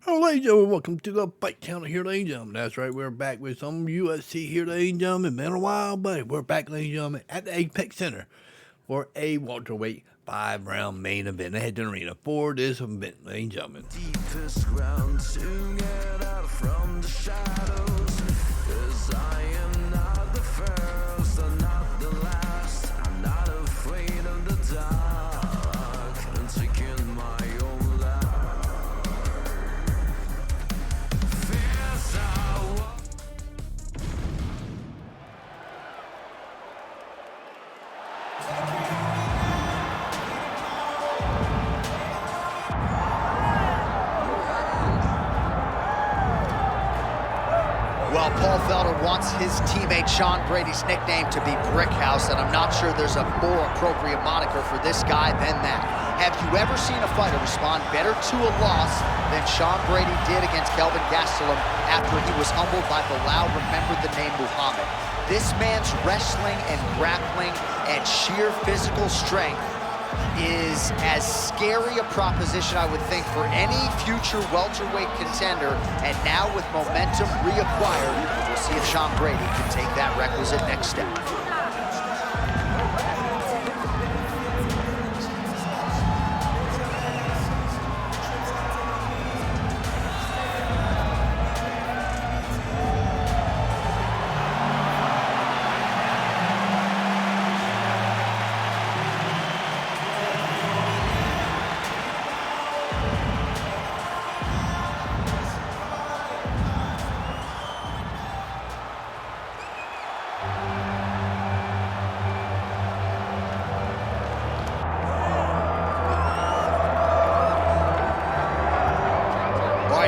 Hello, ladies and gentlemen, welcome to the Fight Channel here, ladies and gentlemen. That's right, we're back with some UFC here, ladies and gentlemen. Been a while, but we're back, ladies and gentlemen, at the Apex Center for a welterweight 5-round main event. They head to the arena for this event, ladies and gentlemen. Deepest ground to get out from the shadows, 'cause I am not the first, I'm not the last, I'm not afraid of the dark, I'm taking my own life. Fears are Well, Paul Felder wants his teammate Sean Brady's nickname to be Brickhouse, and I'm not sure there's a more appropriate moniker for this guy than that. Have you ever seen a fighter respond better to a loss than Sean Brady did against Kelvin Gastelum after he was humbled by Bilal remembered the name Muhammad? This man's wrestling and grappling and sheer physical strength is as scary a proposition, I would think, for any future welterweight contender. And now with momentum reacquired, we'll see if Sean Brady can take that requisite next step.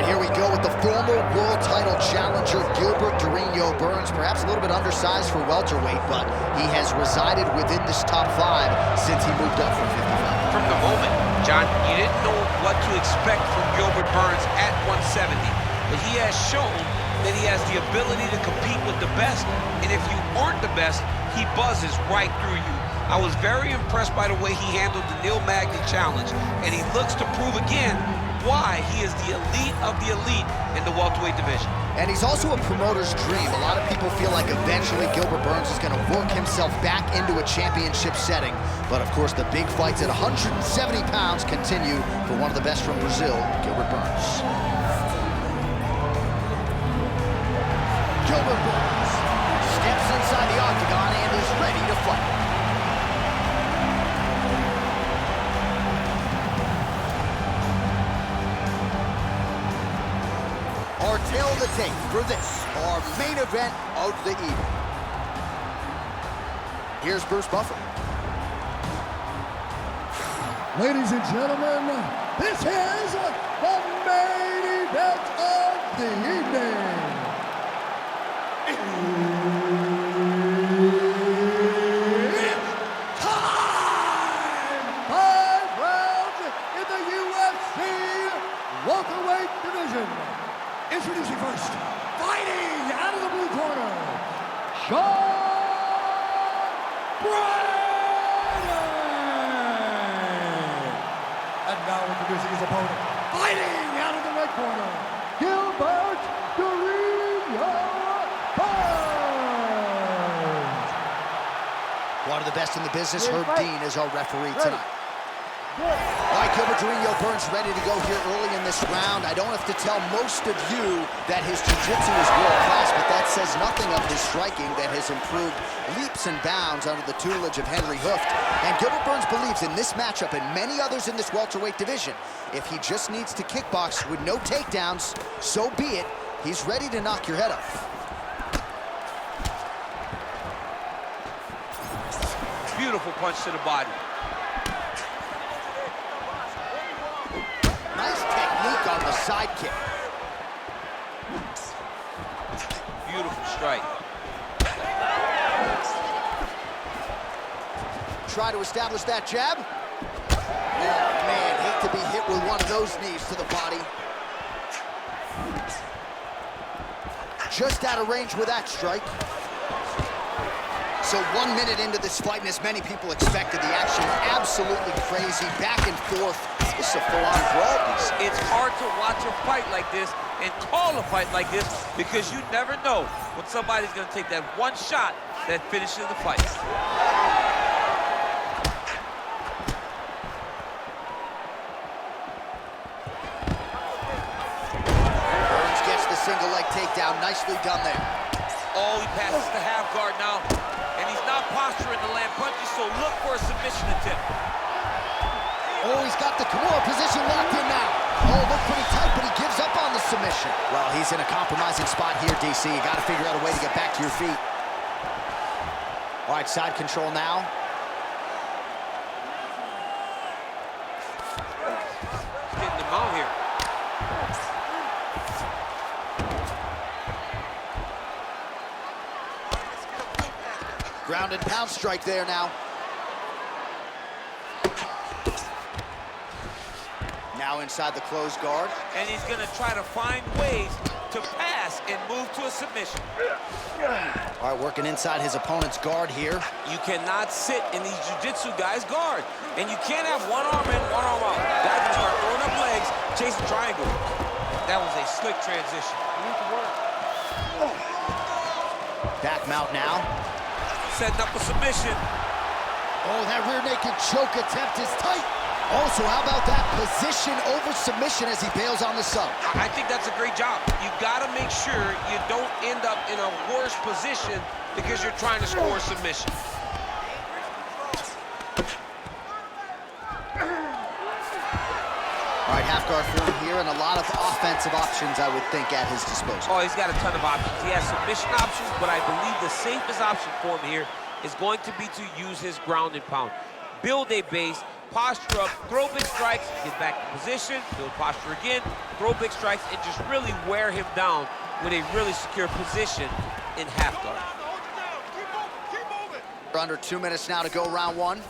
Here we go with the former world title challenger, Gilbert Burns, perhaps a little bit undersized for welterweight, but he has resided within this top 5 since he moved up from 55. From the moment, John, you didn't know what to expect from Gilbert Burns at 170, but he has shown that he has the ability to compete with the best, and if you aren't the best, he buzzes right through you. I was very impressed by the way he handled the Neil Magny challenge, and he looks to prove again why he is the elite of the elite in the welterweight division. And he's also a promoter's dream. A lot of people feel like eventually Gilbert Burns is going to work himself back into a championship setting. But of course, the big fights at 170 pounds continue for one of the best from Brazil, Gilbert Burns. Gilbert Burns steps inside the octagon and is ready to fight. Our tail of the tape for this, our main event of the evening. Here's Bruce Buffer. Ladies and gentlemen, this is the main event of the evening. It's time! 5 rounds in the UFC welterweight division. Introducing first, fighting out of the blue corner, Sean Brady. And now introducing his opponent, fighting out of the red corner, Gilbert Burns. One of the best in the business, Herb Dean, is our referee tonight. All right, Gilbert Burns ready to go here early in this round. I don't have to tell most of you that his jiu-jitsu is world-class, but that says nothing of his striking that has improved leaps and bounds under the tutelage of Henry Hooft. And Gilbert Burns believes in this matchup and many others in this welterweight division. If he just needs to kickbox with no takedowns, so be it. He's ready to knock your head off. Beautiful punch to the body. Nice technique on the side kick. Beautiful strike. Try to establish that jab. Oh, man, hate to be hit with one of those knees to the body. Just out of range with that strike. So 1 minute into this fight, and as many people expected, the action absolutely crazy, back and forth. This is a full-on brawl piece. It's hard to watch a fight like this and call a fight like this, because you never know when somebody's going to take that one shot that finishes the fight. Burns gets the single leg takedown. Nicely done there. Oh, he passes the half guard now, and he's not posturing to land punches, so look for a submission attempt. Oh, he's got the Kimura position locked in now. Oh, looked pretty tight, but he gives up on the submission. Well, he's in a compromising spot here, DC. You got to figure out a way to get back to your feet. All right, side control now. Getting him out here. Ground and pound strike there now. Now inside the closed guard. And he's going to try to find ways to pass and move to a submission. All right, working inside his opponent's guard here. You cannot sit in these jiu-jitsu guys' guard. And you can't have one arm in, one arm out. Guys can start throwing up legs, chasing triangle. That was a slick transition. Back mount now. Setting up a submission. Oh, that rear naked choke attempt is tight. Oh, so how about that position over submission as he bails on the sub? I think that's a great job. You got to make sure you don't end up in a worse position because you're trying to score a submission. All right, half guard form here, and a lot of offensive options, I would think, at his disposal. Oh, he's got a ton of options. He has submission options, but I believe the safest option for him here is going to be to use his ground and pound. Build a base, posture up, throw big strikes, get back in position, build posture again, throw big strikes, and just really wear him down with a really secure position in half guard. We're under 2 minutes now to go round one.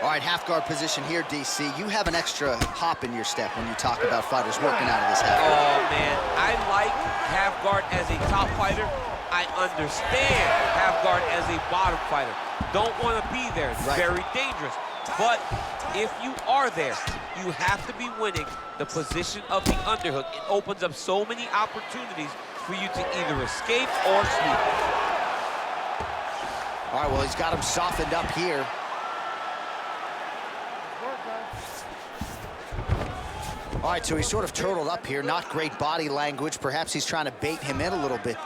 All right, half guard position here, DC. You have an extra hop in your step when you talk about fighters working out of this half guard. Oh, man, I like half guard as a top fighter. I understand half guard as a bottom fighter. Don't want to be there. It's very dangerous. But if you are there, you have to be winning the position of the underhook. It opens up so many opportunities for you to either escape or sweep. All right, well, he's got him softened up here. All right, so he's sort of turtled up here. Not great body language. Perhaps he's trying to bait him in a little bit.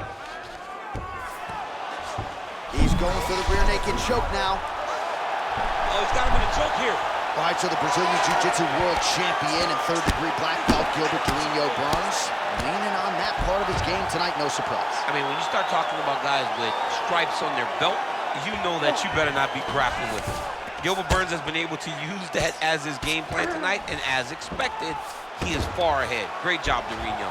He's going for the rear naked choke now. Oh, he's got him in a choke here. All right, so the Brazilian Jiu-Jitsu world champion and third-degree black belt Gilbert Burns leaning on that part of his game tonight, no surprise. I mean, when you start talking about guys with stripes on their belt, you know that you better not be grappling with them. Gilbert Burns has been able to use that as his game plan tonight, and as expected, he is far ahead. Great job, Dorino.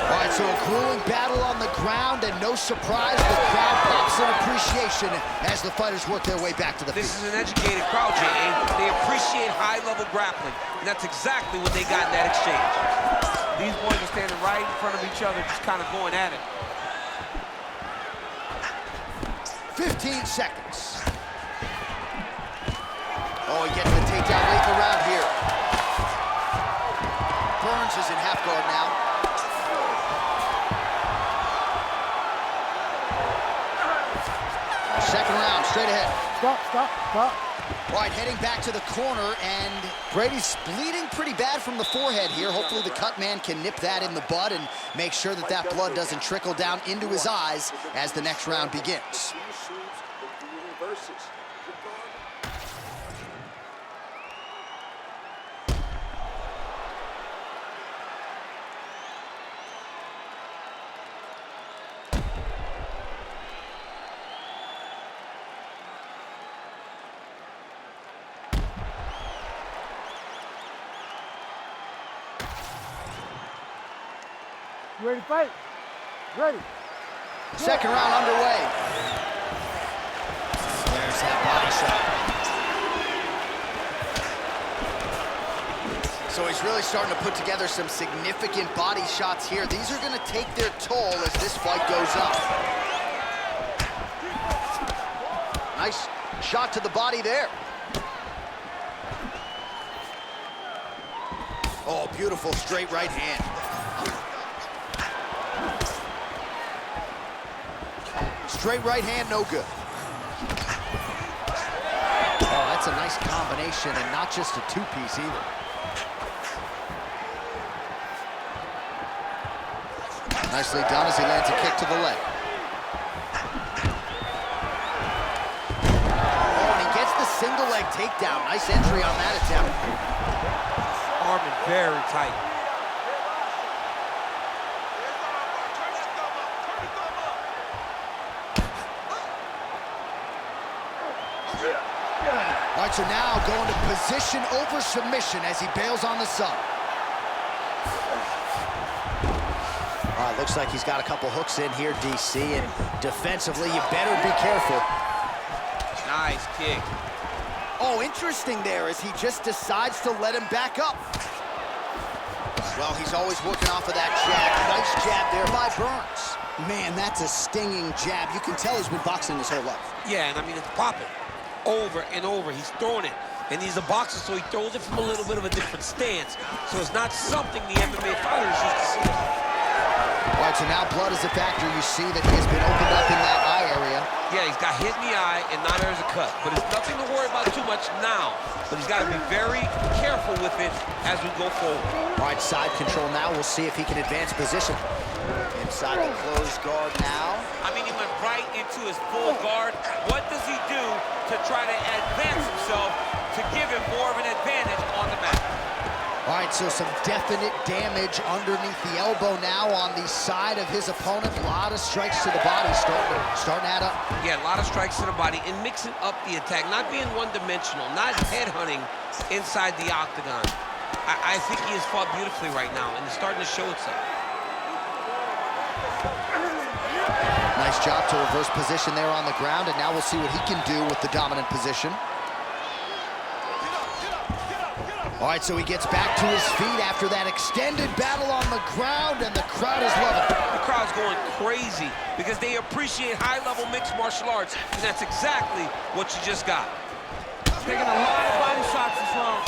All right, so a grueling battle on the ground, and no surprise, the crowd pops in appreciation as the fighters work their way back to the field. This is an educated crowd, J.A. They appreciate high-level grappling, and that's exactly what they got in that exchange. These boys are standing right in front of each other, just kind of going at it. 15 seconds. Oh, he gets the takedown late in the round here. Burns is in half guard now. Second round, straight ahead. Stop. All right, heading back to the corner, and Brady's bleeding pretty bad from the forehead here. Hopefully the cut man can nip that in the bud and make sure that that blood doesn't trickle down into his eyes as the next round begins. You ready to fight? Ready. Second round underway. There's that body shot. So he's really starting to put together some significant body shots here. These are going to take their toll as this fight goes up. Nice Shot to the body there. Oh, beautiful straight right hand. Straight right hand, no good. Oh, that's a nice combination, and not just a two-piece either. Nicely done as he lands a kick to the leg. Oh, and he gets the single leg takedown. Nice entry on that attempt. Arm in very tight. All right, so now going to position over submission as he bails on the sub. All right, looks like he's got a couple hooks in here, DC, and defensively, you better be careful. Nice kick. Oh, interesting there as he just decides to let him back up. Well, he's always working off of that jab. Nice jab there by Burns. Man, that's a stinging jab. You can tell he's been boxing his whole life. Yeah, and I mean, it's popping over and over. He's throwing it, and he's a boxer, so he throws it from a little bit of a different stance. So it's not something the MMA fighters used to see. All right, so now blood is a factor. You see that he has been opened up in that eye area. Yeah, he's got hit in the eye, and now there's a cut. But it's nothing to worry about too much now. But he's got to be very careful with it as we go forward. All right, side control now. We'll see if he can advance position. Inside the closed guard now. I mean, he went right into his full guard. What does he do to try to advance himself to give him more of an advantage on the mat? All right, so some definite damage underneath the elbow now on the side of his opponent. A lot of strikes to the body starting to add up. Yeah, a lot of strikes to the body and mixing up the attack, not being one-dimensional, not headhunting inside the octagon. I think he has fought beautifully right now, and it's starting to show itself. Nice job to reverse position there on the ground, and now we'll see what he can do with the dominant position. All right, so he gets back to his feet after that extended battle on the ground, and the crowd is loving it. The crowd's going crazy because they appreciate high-level mixed martial arts, and that's exactly what you just got. Taking a lot of body shots this round.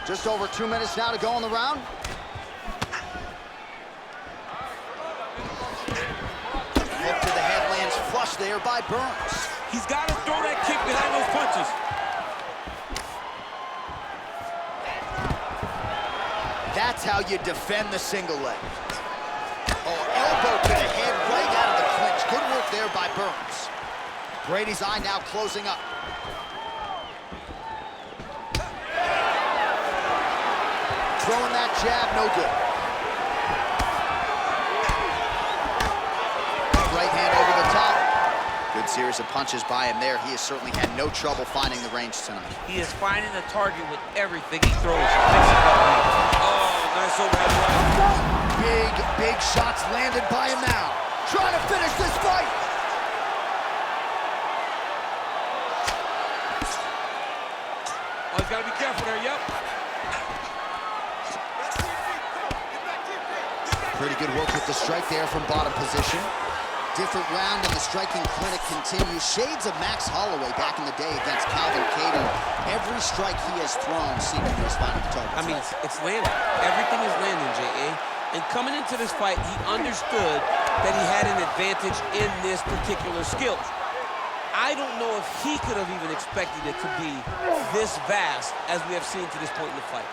Just over 2 minutes now to go in the round. Hook to the head lands flush there by Burns. He's got to throw that kick behind those punches. That's how you defend the single leg. Oh, elbow to the head right out of the clinch. Good work there by Burns. Brady's eye now closing up. Throwing that jab, no good. Right hand over the top. Good series of punches by him there. He has certainly had no trouble finding the range tonight. He is finding the target with everything he throws. Oh, nice overhead right. Big shots landed by him now. Trying to finish this fight. Oh, he's got to be careful there, yep. Pretty good work with the strike there from bottom position. Different round, and the striking clinic continues. Shades of Max Holloway back in the day against Calvin Cater. Every strike he has thrown seemingly is finding the target. I mean, it's landing. Everything is landing, J.A. And coming into this fight, he understood that he had an advantage in this particular skill. I don't know if he could have even expected it to be this vast as we have seen to this point in the fight.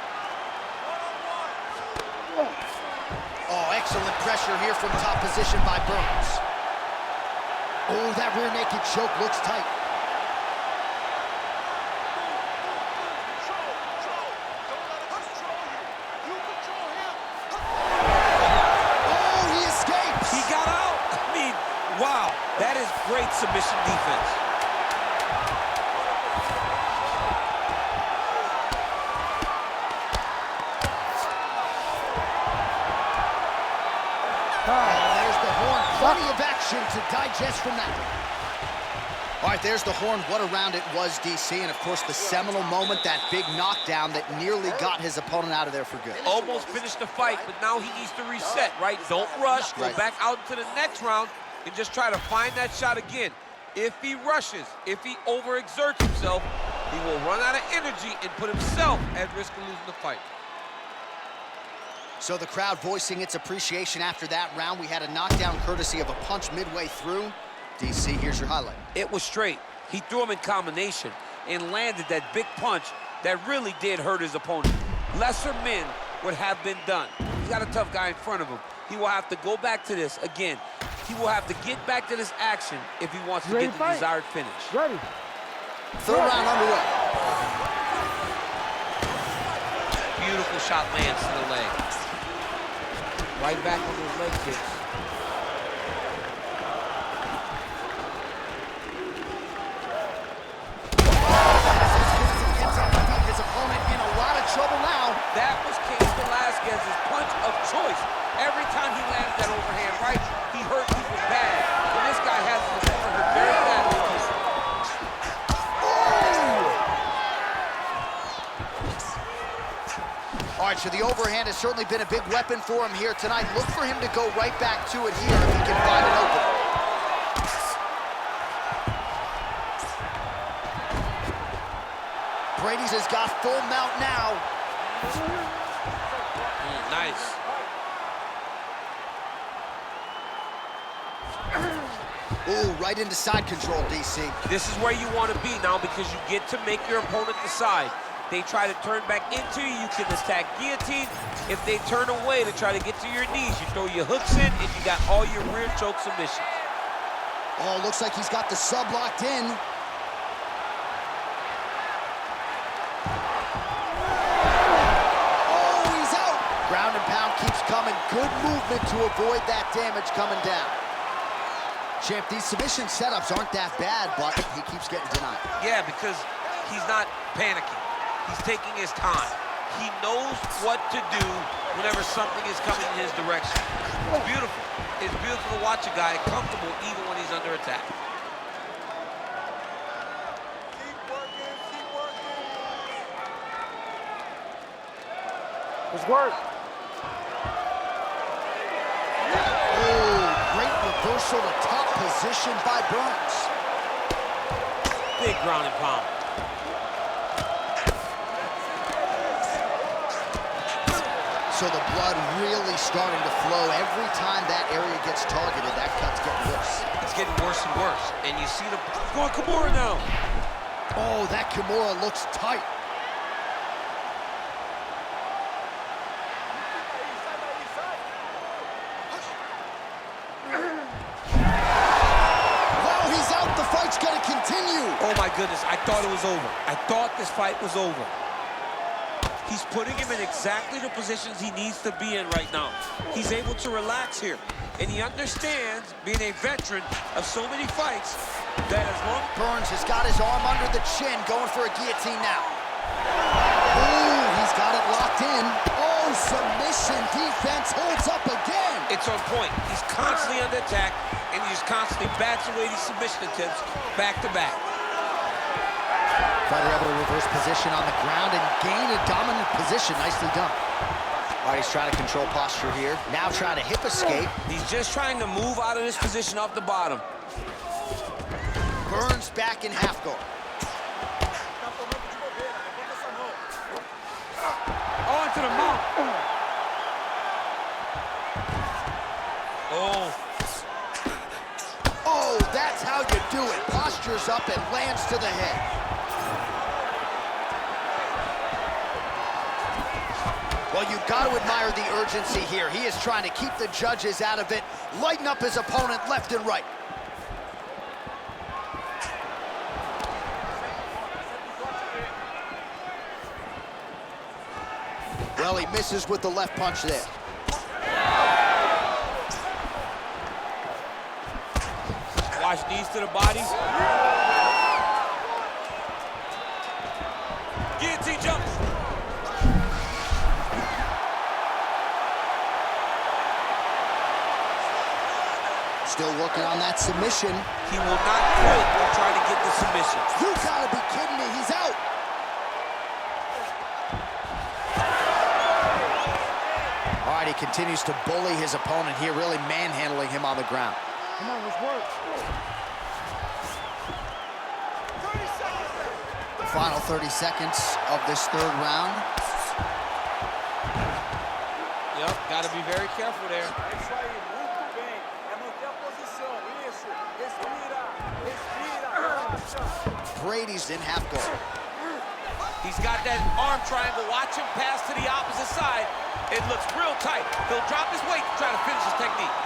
Oh, excellent pressure here from top position by Burns. Oh, that rear naked choke looks tight. Oh, he escapes. He got out. I mean, wow, that is great submission defense. There's the horn. Plenty of action to digest from that. All right, there's the horn. What a round it was, DC. And, of course, the seminal moment, that big knockdown that nearly got his opponent out of there for good. Almost finished the fight, but now he needs to reset, right? Don't rush. Go back out to the next round and just try to find that shot again. If he rushes, if he overexerts himself, he will run out of energy and put himself at risk of losing the fight. So the crowd voicing its appreciation after that round. We had a knockdown courtesy of a punch midway through. DC, here's your highlight. It was straight. He threw him in combination and landed that big punch that really did hurt his opponent. Lesser men would have been done. He's got a tough guy in front of him. He will have to go back to this again. He will have to get back to this action if he wants to get the desired finish. Ready. Third round underway. Beautiful shot lands to the leg. Right back on those leg kicks. His opponent in a lot of trouble now. That was Cain Velasquez's punch of choice. Every time he landed that overhand right, he hurt people bad. And this guy has his opponent hurt very badly. All right, so the overhand has certainly been a big weapon for him here tonight. Look for him to go right back to it here if he can find an opening. Brady's has got full mount now. Nice. Ooh, right into side control, DC. This is where you want to be now because you get to make your opponent decide. They try to turn back into you, you can attack guillotine. If they turn away to try to get to your knees, you throw your hooks in and you got all your rear choke submissions. Oh, looks like he's got the sub locked in. Oh, he's out. Ground and pound keeps coming. Good movement to avoid that damage coming down. Champ, these submission setups aren't that bad, but he keeps getting denied. Yeah, because he's not panicking. He's taking his time. He knows what to do whenever something is coming in his direction. It's beautiful. It's beautiful to watch a guy comfortable even when he's under attack. Keep working, keep working. Let's work. Oh, great reversal to top position by Burns. Big ground and pound. So the blood really starting to flow. Every time that area gets targeted, that cut's getting worse. It's getting worse and worse. And you see the going Kimura now. Oh, that Kimura looks tight. Wow, he's out. The fight's gonna continue. Oh my goodness, I thought it was over. I thought this fight was over. He's putting him in exactly the positions he needs to be in right now. He's able to relax here. And he understands, being a veteran of so many fights, that as long as Burns has got his arm under the chin, going for a guillotine now. Ooh, he's got it locked in. Oh, submission defense holds up again. it's on point. He's constantly under attack, and he just constantly bats away these submission attempts back to back. Fighter able to reverse position on the ground and gain a dominant position. Nicely done. All right, he's trying to control posture here. Now trying to hip escape. He's just trying to move out of this position off the bottom. Burns back in half guard. On to the mount. Oh. Oh, that's how you do it. Postures up and lands to the head. Well, you've got to admire the urgency here. He is trying to keep the judges out of it, lighten up his opponent left and right. Well, he misses with the left punch there. Watch knees to the body. Guillotine jump. Still working on that submission. He will not quit on trying to get the submission. You gotta be kidding me, he's out. All right, he continues to bully his opponent here, really manhandling him on the ground. Come on, let's work. The final 30 seconds of this third round. Yep, got to be very careful there. Brady's in half guard. He's got that arm triangle. Watch him pass to the opposite side. It looks real tight. He'll drop his weight to try to finish his technique.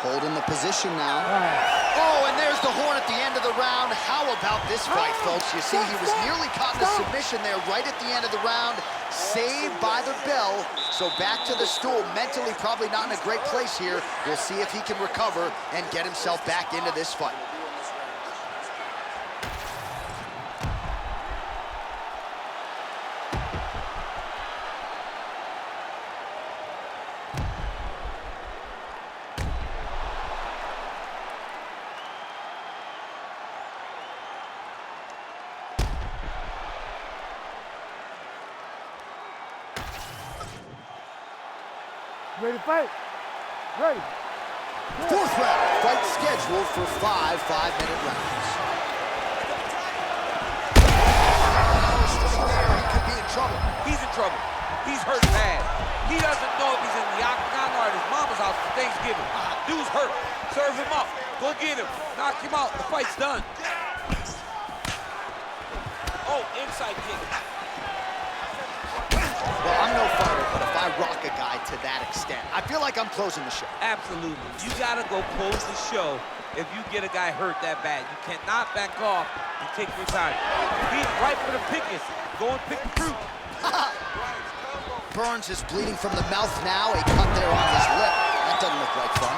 Holding the position now. Oh, and there's the horn at the end of the round. How about this fight, folks? You see, he was nearly caught in a submission there right at the end of the round. Saved by the bell. So back to the stool. Mentally probably not in a great place here. We'll see if he can recover and get himself back into this fight. Ready to fight? Ready. Fourth round. Fight scheduled for 5 5-minute rounds. He could be in trouble. He's in trouble. He's hurt bad. He doesn't know if he's in the octagon or at his mama's house for Thanksgiving. Dude's hurt. Serve him up. Go get him. Knock him out. The fight's done. Oh, inside kick. Well, I'm no fighter, but if I rock a guy to that extent, I feel like I'm closing the show. Absolutely. You gotta go close the show if you get a guy hurt that bad. You cannot back off and take your time. He's right for the pickings. Go and pick the fruit. Burns is bleeding from the mouth now. A cut there on his lip. That doesn't look like fun.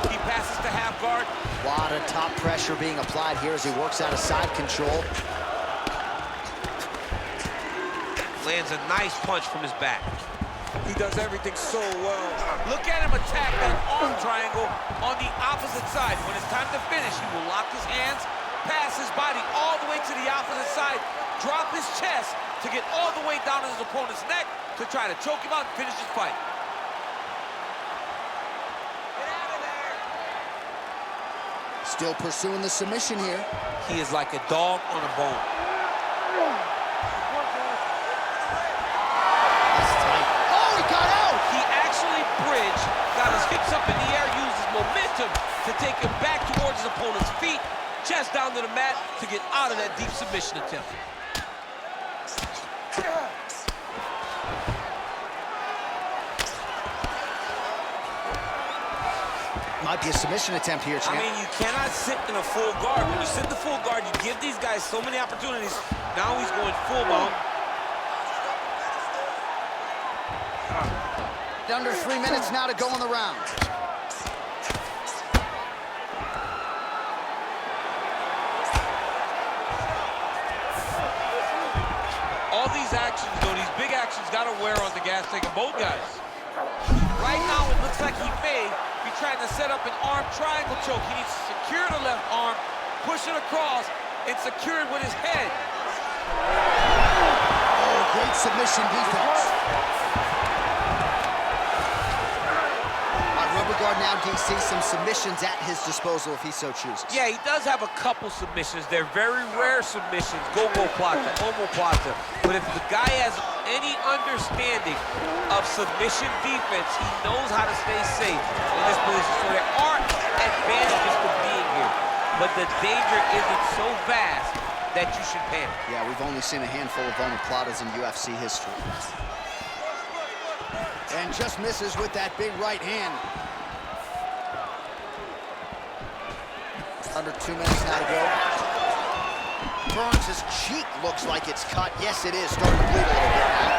He passes to half guard. A lot of top pressure being applied here as he works out of side control. Lands a nice punch from his back. He does everything so well. Look at him attack that arm triangle on the opposite side. When it's time to finish, he will lock his hands, pass his body all the way to the opposite side, drop his chest to get all the way down to his opponent's neck to try to choke him out and finish his fight. Still pursuing the submission here. He is like a dog on a bone. That's tight. Oh, he got out! He actually bridged, got his hips up in the air, used his momentum to take him back towards his opponent's feet, chest down to the mat to get out of that deep submission attempt. Might be a submission attempt here, champ. I mean, you cannot sit in a full guard. When you sit in the full guard, you give these guys so many opportunities. Now he's going full mount. Under 3 minutes now to go in the round. All these actions, though, these big actions got to wear on the gas tank of both guys. Right now, it looks like he may be trying to set up an arm triangle choke. He needs to secure the left arm, push it across, and secure it with his head. Oh, great submission defense. Rubber guard now, DC, some submissions at his disposal if he so chooses. Yeah, he does have a couple submissions. They're very rare submissions. Go-go plata, omoplata. But if the guy has any understanding of submission defense, he knows how to stay safe in this position. So there are advantages to being here. But the danger isn't so vast that you should panic. Yeah, we've only seen a handful of omoplatas in UFC history. And just misses with that big right hand. Under 2 minutes now to go. Burns' cheek looks like it's cut. Yes, it is. Starting to bleed a little bit now.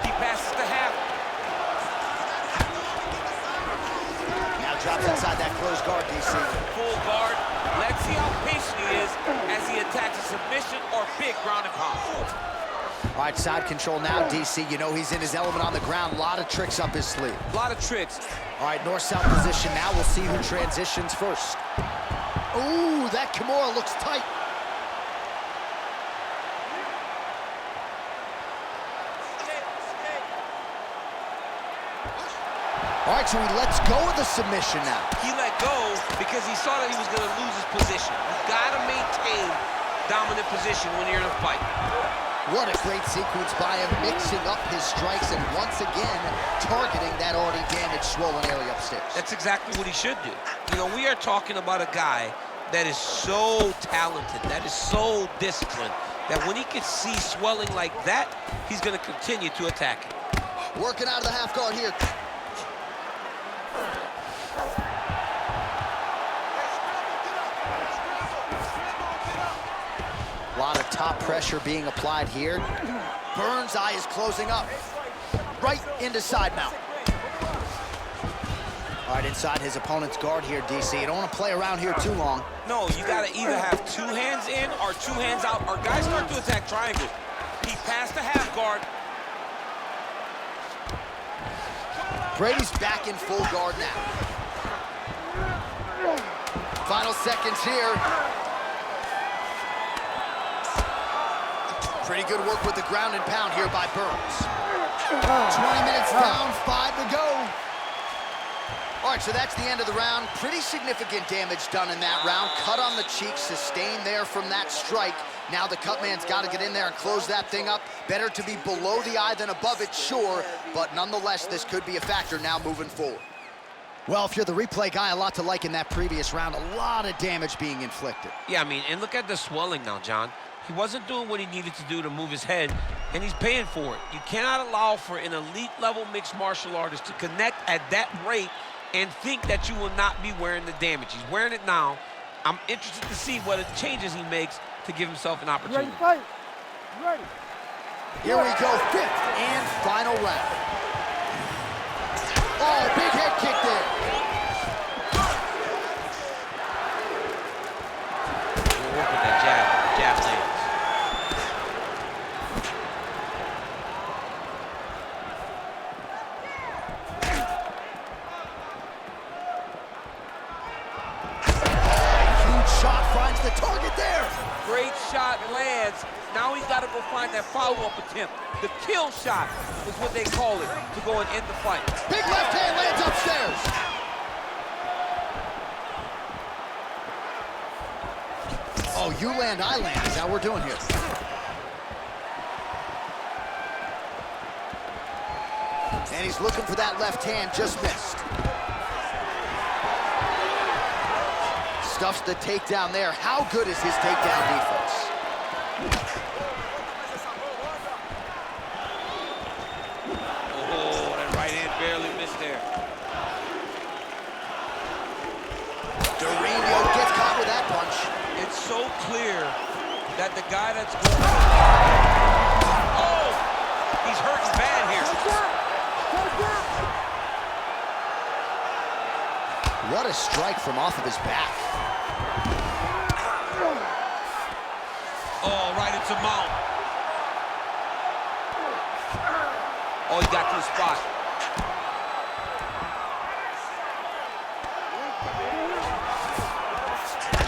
He passes to half. Now drops inside that closed guard, DC. Full guard. Let's see how patient he is as he attacks a submission or big ground and pound. All right, side control now, DC. You know he's in his element on the ground. A lot of tricks up his sleeve. A lot of tricks. All right, north-south position now. We'll see who transitions first. Ooh, that Kimura looks tight. All right, so he lets go of the submission now. He let go because he saw that he was going to lose his position. You got to maintain dominant position when you're in a fight. What a great sequence by him, mixing up his strikes and once again targeting that already damaged, swollen area upstairs. That's exactly what he should do. You know, we are talking about a guy that is so talented, that is so disciplined, that when he can see swelling like that, he's going to continue to attack it. Working out of the half guard here. A lot of top pressure being applied here. Burns' eye is closing up. Right into side mount. All right, inside his opponent's guard here, DC. You don't want to play around here too long. No, you got to either have two hands in or two hands out, or guys start to attack triangle. He passed the half guard. Brady's back in full guard now. Final seconds here. Pretty good work with the ground and pound here by Burns. 20 minutes down, 5 to go. All right, so that's the end of the round. Pretty significant damage done in that round. Cut on the cheek, sustained there from that strike. Now the cut man's got to get in there and close that thing up. Better to be below the eye than above it, sure, but nonetheless, this could be a factor now moving forward. Well, if you're the replay guy, a lot to like in that previous round. A lot of damage being inflicted. Yeah, I mean, and look at the swelling now, John. He wasn't doing what he needed to do to move his head, and he's paying for it. You cannot allow for an elite-level mixed martial artist to connect at that rate and think that you will not be wearing the damage. He's wearing it now. I'm interested to see what changes he makes to give himself an opportunity. Ready, fight. Ready. Here we go, 5th and final round. Oh, big head kick there. We'll work with that jab lands. Shot finds the target there. Great shot lands. Now he's got to go find that follow-up attempt. The kill shot is what they call it, to go and end the fight. Big left hand lands upstairs. Oh, you land, I land is how we're doing here. And he's looking for that left hand, just missed. Stuffs the takedown there. How good is his takedown defense? Oh, that right hand barely missed there. Dorino gets caught with that punch. It's so clear that the guy that's going... Oh! He's hurting bad here. What a strike from off of his back. Oh, right into mount. Oh, he got to the spot.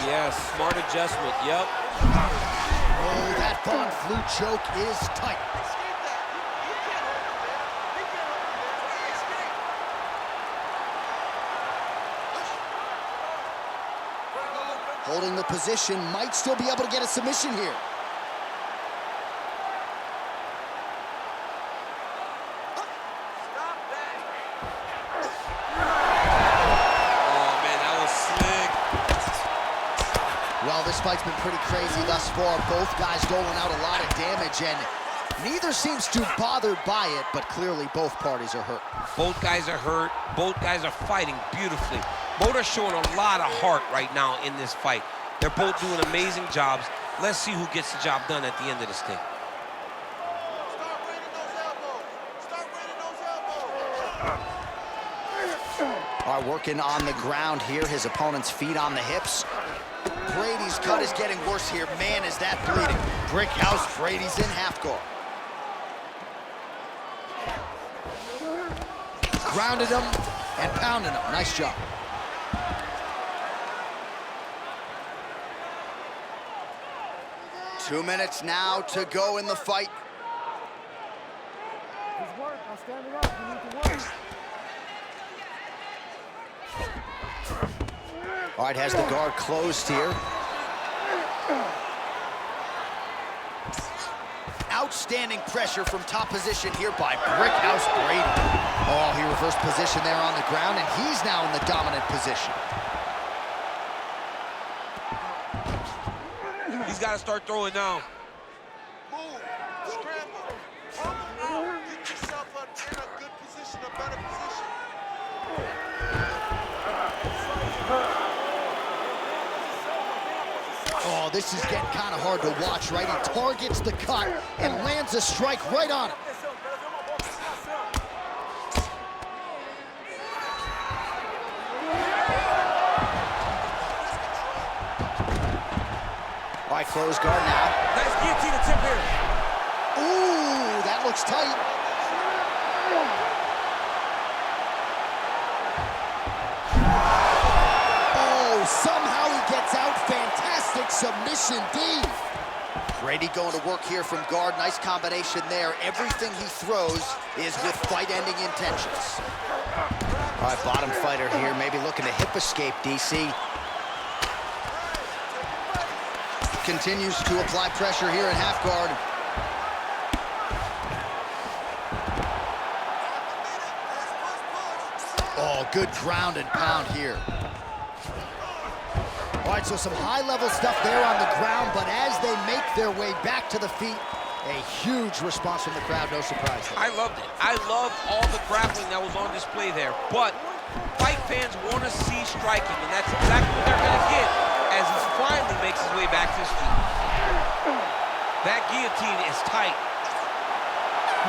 Yes, smart adjustment, yep. Oh, that Von Flue choke is tight. Holding the position, might still be able to get a submission here. Oh, man, that was slick. Well, this fight's been pretty crazy thus far. Both guys doling out a lot of damage, and neither seems too bothered by it, but clearly both parties are hurt. Both guys are hurt. Both guys are fighting beautifully. Both are showing a lot of heart right now in this fight. They're both doing amazing jobs. Let's see who gets the job done at the end of this thing. Start raining those elbows. Start raining those elbows. All right, working on the ground here. His opponent's feet on the hips. Brady's cut is getting worse here. Man, is that bleeding. Brick house, Brady's in half guard. Grounded him and pounded him. Nice job. Two minutes now to go in the fight. His work. I'm standing up. You need to work. All right, has the guard closed here. Outstanding pressure from top position here by Brickhouse Brady. Oh, he reversed position there on the ground, and he's now in the dominant position. He's got to start throwing now. Move, scramble, rumble, get yourself up in a good position, a better position. Oh, this is getting kind of hard to watch, right? He targets the cut and lands a strike right on it. All right, close guard now. Nice guillotine attempt here. Ooh, that looks tight. Oh, somehow he gets out. Fantastic submission D. Brady going to work here from guard. Nice combination there. Everything he throws is with fight-ending intentions. All right, bottom fighter here, maybe looking to hip escape, DC. Continues to apply pressure here in half guard. Oh, good ground and pound here. All right, so some high-level stuff there on the ground, but as they make their way back to the feet, a huge response from the crowd, no surprise there. I loved it. I loved all the grappling that was on display there. But fight fans want to see striking, and that's exactly what they're going to get as he finally makes his way back to his feet. That guillotine is tight.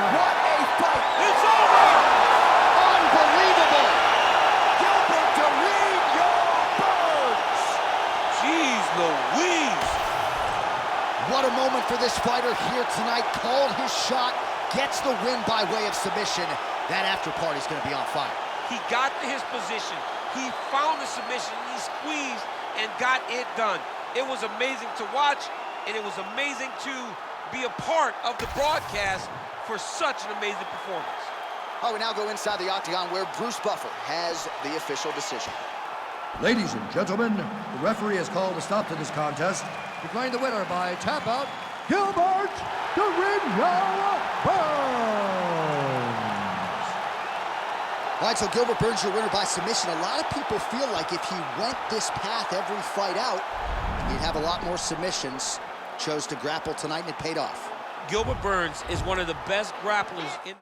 What a fight! It's over! Unbelievable! Gilbert to read your birds! Jeez Louise! What a moment for this fighter here tonight. Called his shot, gets the win by way of submission. That after party's going to be on fire. He got to his position. He found the submission. He squeezed and got it done. It was amazing to watch, and it was amazing to be a part of the broadcast for such an amazing performance. All right, we now go inside the octagon where Bruce Buffer has the official decision. Ladies and gentlemen, the referee has called a stop to this contest, declaring the winner by tap out, Gilbert the Ringo Burns. All right, so Gilbert Burns, your winner by submission. A lot of people feel like if he went this path every fight out, he'd have a lot more submissions. Chose to grapple tonight, and it paid off. Gilbert Burns is one of the best grapplers in...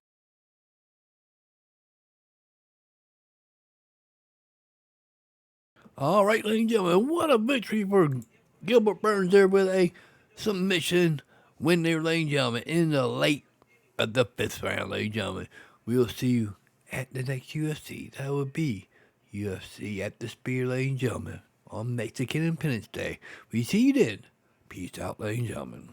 All right, ladies and gentlemen, what a victory for Gilbert Burns there with a submission win there, ladies and gentlemen, in the late of the 5th round, ladies and gentlemen. We'll see you at the next UFC. That will be UFC at the Spear, ladies and gentlemen, on Mexican Independence Day. We see you then. Peace out, ladies and gentlemen.